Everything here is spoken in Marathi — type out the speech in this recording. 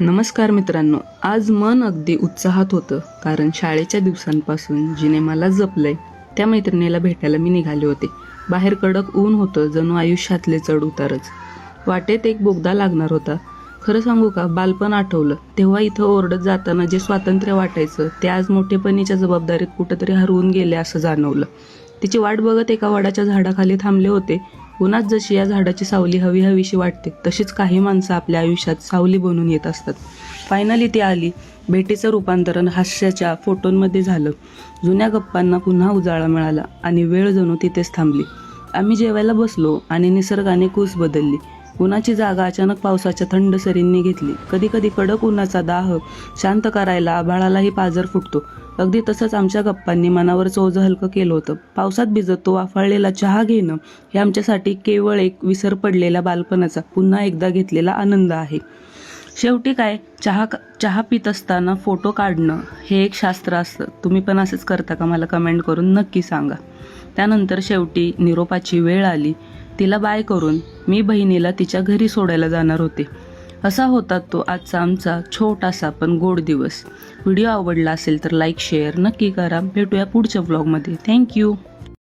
नमस्कार मित्रांनो, आज मन अगदी उत्साहात होतं कारण शाळेच्या दिवसांपासून जिने मला जपलंय त्या मैत्रिणीला भेटायला मी निघाले होते. बाहेर कडक ऊन होतं, जणू आयुष्यातले चढ उतारच. वाटेत एक बोगदा लागणार होता. खरं सांगू का, बालपण आठवलं. तेव्हा इथं ओरडत जाताना जे स्वातंत्र्य वाटायचं ते आज मोठेपणीच्या जबाबदारीत कुठंतरी हरवून गेले असं जाणवलं. तिची वाट बघत एका वडाच्या झाडाखाली थांबले होते. उन्हात जशी या झाडाची सावली हवी हवीशी वाटते, तशीच काही माणसं आपल्या आयुष्यात सावली बनून येत असतात. फायनली ती आली. भेटीचं रूपांतरण हास्याच्या फोटोंमध्ये झालं. जुन्या गप्पांना पुन्हा उजाळा मिळाला आणि वेळ जणू तिथेच थांबली. आम्ही जेवायला बसलो आणि निसर्गाने कूस बदलली. उन्हाची जागा अचानक पावसाच्या थंड सरींनी घेतली. कधी कधी कडक उन्हाचा दाह शांत करायला आभाळालाही पाझर फुटतो. अगदी तसंच आमच्या गप्पांनी मनावरचं ओझं हलकं केलं होतं. पावसात भिजत तो वाफाळलेला चहा घेणं हे आमच्यासाठी केवळ एक विसर पडलेल्या बालपणाचा पुन्हा एकदा घेतलेला आनंद आहे. शेवटी काय, चहा पित असताना फोटो काढणं हे एक शास्त्र असतं. तुम्ही पण असंच करता का? मला कमेंट करून नक्की सांगा. त्यानंतर शेवटी निरोपाची वेळ आली. तिला बाय करून मी बहिणीला तिच्या घरी सोडायला जाणार होते. असा होता तो आजचा आमचा छोटासा पण गोड दिवस. व्हिडिओ आवडला असेल तर लाईक शेअर नक्की करा. भेटूया पुढच्या व्लॉगमध्ये. थँक्यू.